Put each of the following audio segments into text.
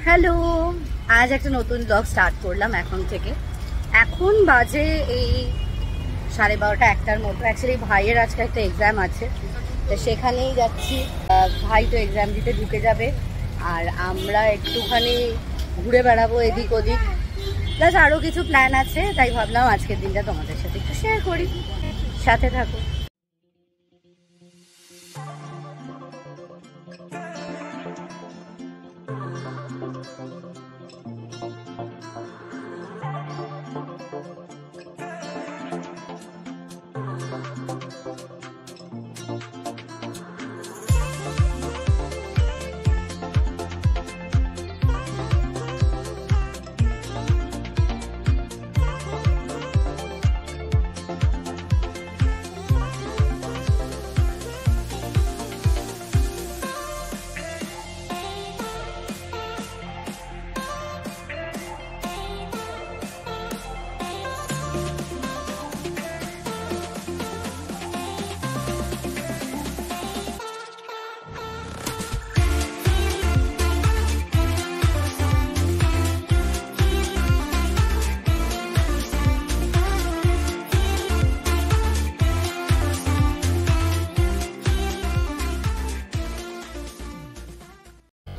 Hello, আজ একটা নতুন ব্লগ স্টার্ট করলাম এখন থেকে। এখন বাজে এই 12:30 একটার মতো। অ্যাকচুয়ালি ভাইয়ের আজকে একটা এক্সাম আছে, তো সেখানেই যাচ্ছি। ভাই তো এক্সাম দিতে ঢুকে যাবে, আর আমরা একটুখানি ঘুরে বেড়াবো এদিক ওদিক, প্লাস আরও কিছু প্ল্যান আছে। তাই ভাবলাম আজকের দিনটা তোমাদের সাথে একটু শেয়ার করি, সাথে থাকো।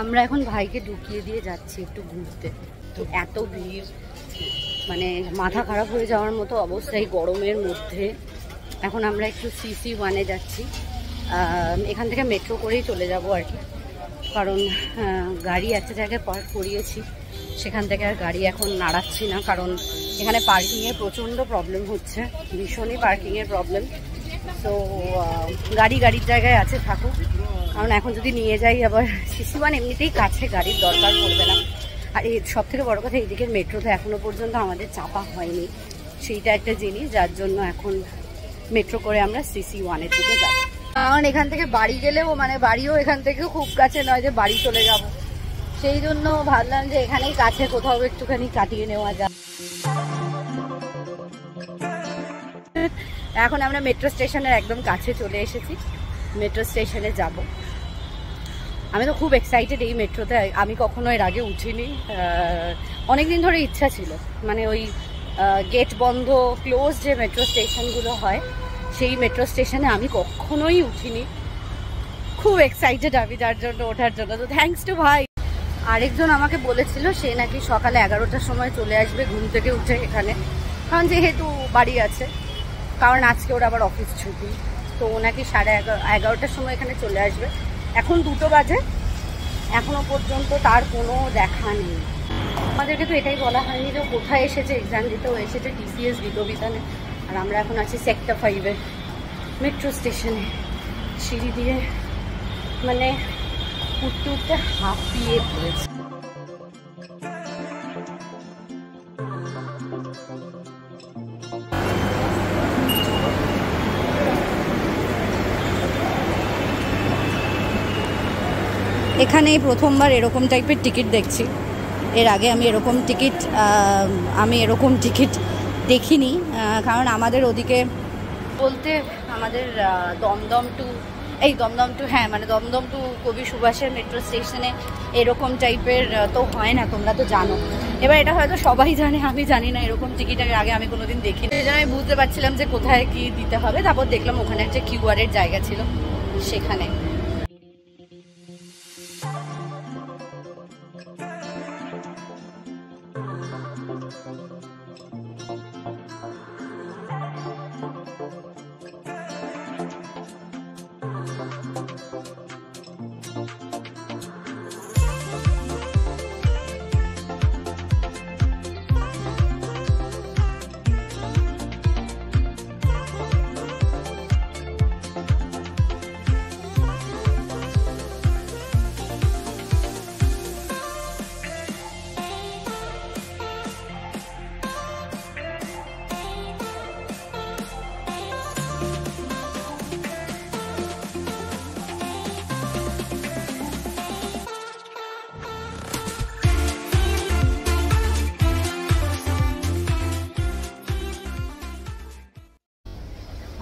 আমরা এখন ভাইকে ঢুকিয়ে দিয়ে যাচ্ছি একটু ঘুরতে। তো এত ভিড়, মানে মাথা খারাপ হয়ে যাওয়ার মতো অবস্থা এই গরমের মধ্যে। এখন আমরা একটু CC1-এ যাচ্ছি। এখান থেকে মেট্রো করেই চলে যাব আর কি, কারণ গাড়ি একটা জায়গায় পার্ক করিয়েছি, সেখান থেকে আর গাড়ি এখন নাড়াচ্ছি না, কারণ এখানে পার্কিংয়ের প্রচণ্ড প্রবলেম হচ্ছে, ভীষণই পার্কিংয়ের প্রবলেম। তো গাড়ির জায়গায় আছে থাকুক, কারণ এখন যদি নিয়ে যাই আবার CC1 এমনিতেই কাছে, গাড়ির দরকার পড়বে না। আর এর সব থেকে বড়ো কথা, এইদিকের মেট্রোতে এখনও পর্যন্ত আমাদের চাপা হয়নি, সেইটা একটা জিনিস, যার জন্য এখন মেট্রো করে আমরা CC1-এর দিকে যাব। কারণ এখান থেকে বাড়ি গেলেও, মানে বাড়িও এখান থেকেও খুব কাছে নয় যে বাড়ি চলে যাব, সেই জন্য ভাবলাম যে এখানেই কাছে কোথাও একটুখানি কাটিয়ে নেওয়া যায়। এখন আমরা মেট্রো স্টেশনের একদম কাছে চলে এসেছি, মেট্রো স্টেশনে যাব। আমি তো খুব এক্সাইটেড এই মেট্রোতে, আমি কখনো এর আগে উঠিনি। অনেকদিন ধরে ইচ্ছা ছিল, মানে ওই গেট বন্ধ ক্লোজ যে মেট্রো স্টেশনগুলো হয়, সেই মেট্রো স্টেশনে আমি কখনোই উঠিনি। খুব এক্সাইটেড আমি যার জন্য, ওঠার জন্য। তো থ্যাঙ্কস টু ভাই। আরেকজন আমাকে বলেছিল সে নাকি সকালে 11টার সময় চলে আসবে ঘুম থেকে উঠে এখানে, কারণ যেহেতু বাড়ি আছে, কারণ আজকে ওর আবার অফিস ছুটি। তো ও নাকি 11:30টার সময় এখানে চলে আসবে। এখন 2টো বাজে, এখনো পর্যন্ত তার কোনো দেখা নেই। আমাদেরকে তো এটাই বলা হয়নি যে কোথায় এসেছে এক্সাম দিতে। ও এসেছে TCS বিদ্যাবিতানে, আর আমরা এখন আছি সেক্টর 5-এ মেট্রো স্টেশনে। সিঁড়ি দিয়ে মানে উঠতে উঠতে হাঁপিয়ে পড়েছে। এখানেই প্রথমবার এরকম টাইপের টিকিট দেখছি। এর আগে আমি এরকম টিকিট দেখিনি, কারণ আমাদের ওদিকে বলতে আমাদের দমদম টু কবি সুভাষের মেট্রো স্টেশনে এরকম টাইপের তো হয় না, তোমরা তো জানো। এবার এটা হয়তো সবাই জানে, আমি জানি না, এরকম টিকিট আগে আমি কোনোদিন দেখিনি। এই জন্য আমি বুঝতে পারছিলাম যে কোথায় কি দিতে হবে। তারপর দেখলাম ওখানে একটা QR-এর জায়গা ছিল, সেখানে।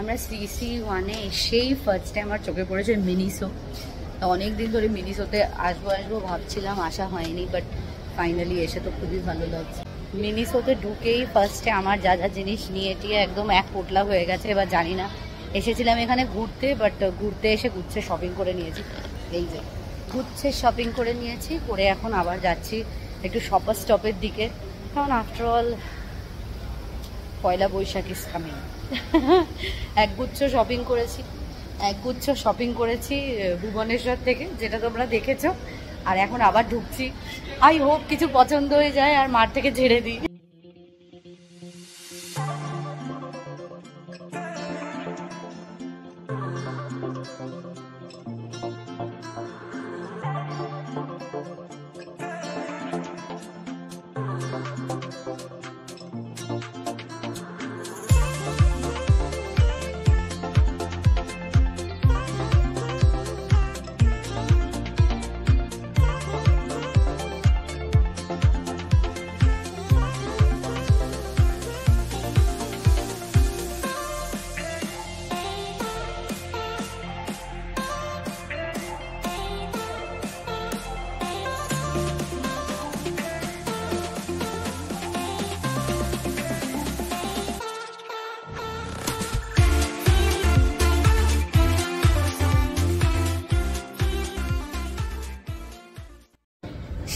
আমরা CC1-এ এসেই ফার্স্টে আমার চোখে পড়েছে মিনিসো। অনেক দিন ধরে মিনিসোতে আসবো আসবো ভাবছিলাম, আসা হয়নি, বাট ফাইনালি এসে তো খুবই ভালো লাগছে। মিনিসোতে ঢুকেই ফার্স্টে আমার যা যা জিনিস নিয়ে টিয়ে একদম এক পোটলা হয়ে গেছে। এবার জানি না, এসেছিলাম এখানে ঘুরতে, বাট ঘুরতে এসে গুচ্ছে শপিং করে নিয়েছি। এই যে গুচ্ছে শপিং করে নিয়েছি, করে এখন আবার যাচ্ছি একটু শপার স্টপের দিকে, কারণ after all Poila Boishakh is coming. একগুচ্ছ শপিং করেছি ভুবনেশ্বর থেকে, যেটা তোমরা দেখেছো। আর এখন আবার ঢুকছি, আই হোপ কিছু পছন্দ হয়ে যায় আর মাঠ থেকে ঝেড়ে দিই।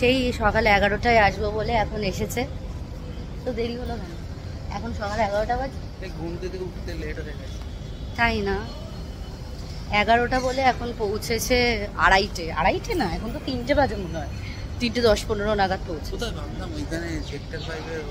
সেই সকাল 11টায় আসবো বলে এখন এসেছে, তো দেরি হলো না। এখন সকাল 11টা বাজে, ঘুম থেকে উঠতে লেট হয়ে গেছে। তাই না, 11টা বলে এখন পৌঁছেছে 2:30 না, এখন তো 3টে বাজে মনে হয়, 3:10-15 নাগাদ পৌঁছে। কোথায় ভাবলাম ওইখানে সেক্টর 5-এর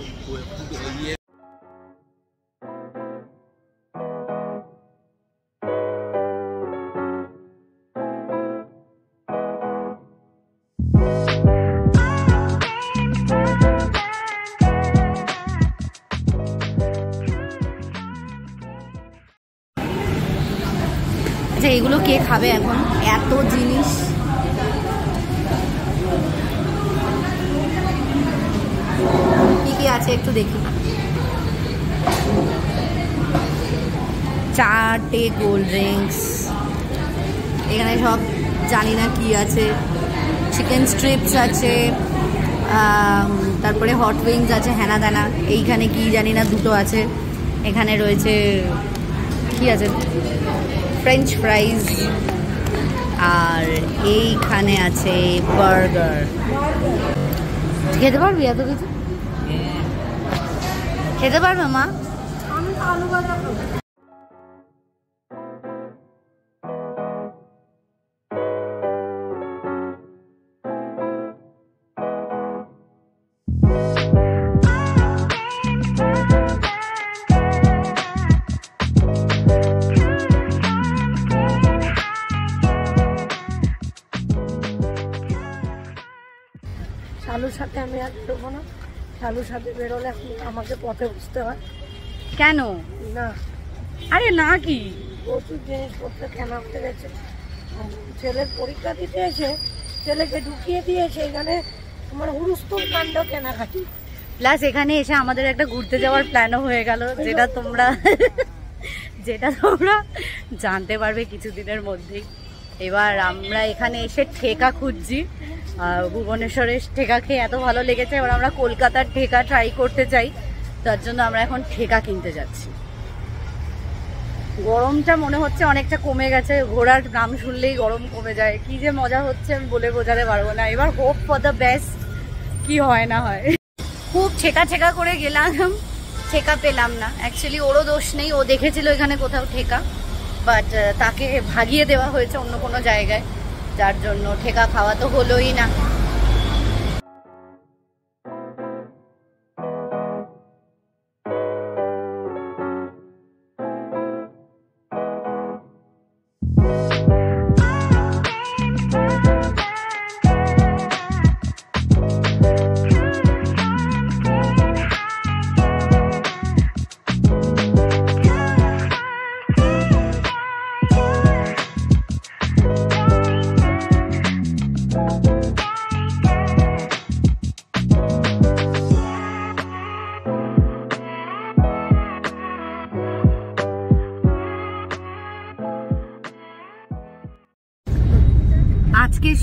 আচ্ছা এগুলো কে খাবে এখন, এত জিনিস। কি কি আছে একটু দেখি। চারটে কোল্ড ড্রিঙ্কস, এখানে সব জানি না কি আছে, চিকেন স্ট্রিপস আছে, তারপরে হট উইংস আছে, হেনা দানা। এইখানে কি জানি না দুটো আছে। এখানে রয়েছে কি আছে, ফ্রেঞ্চ ফ্রাইজ, আর এইখানে আছে বার্গার। খেতে পারবি এত কিছু? খেতে পারবে মা? আলু ভাজা শালুর সাথে আমি আর বেরোবো না। শালুর সাথে বেরোলে আমাকে পথে বুঝতে হয়। কেন? না আরে না, কি প্রচুর জিনিসপত্র কেনা হতে গেছে। ছেলের পরীক্ষা দিতে এসে ছেলেকে ঢুকিয়ে দিয়েছে এখানে আমার হুরুস্তুল কাণ্ড কেনাকাটি। প্লাস এখানে এসে আমাদের একটা ঘুরতে যাওয়ার প্ল্যানও হয়ে গেল, যেটা তোমরা জানতে পারবে কিছুদিনের মধ্যেই। এবার আমরা এখানে এসে ঠেকা খুঁজছি, ভুবনেশ্বরের ঠেকা খেয়ে এত ভালো লেগেছে, এবার আমরা কলকাতার ঠেকা ট্রাই করতে চাই, তার জন্য আমরা এখন ঠেকা কিনতে যাচ্ছি। গরমটা মনে হচ্ছে অনেকটা কমে গেছে, ঘোড়ার নাম শুনলেই গরম কমে যায়, কি যে মজা হচ্ছে আমি বলে বোঝাতে পারবো না। এবার হোপ ফর দ্য বেস্ট, কি হয় না হয়। খুব ঠেকা করে গেলাম, ঠেকা পেলাম না। অ্যাকচুয়ালি ওরও দোষ নেই, ও দেখেছিল এখানে কোথাও ঠেকা, বাট তাকে ভাগিয়ে দেওয়া হয়েছে অন্য কোনো জায়গায়, যার জন্য ঠেকা খাওয়া তো হলোই না।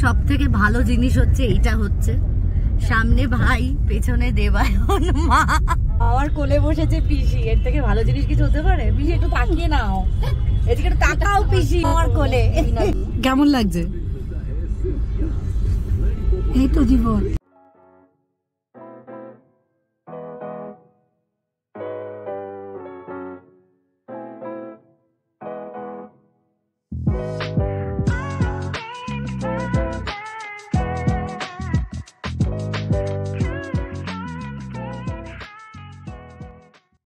সব থেকে ভালো জিনিস হচ্ছে এইটা হচ্ছে, সামনে ভাই, পেছনে দেবায়ন, মা, আমার কোলে বসেছে পিসি। এর থেকে ভালো জিনিস কিছু হতে পারে? পিসি একটু তাকিয়ে নাও, এদিকে একটু তাকাও পিসি আমার কোলে। কেমন লাগছে? এই তো জীবন।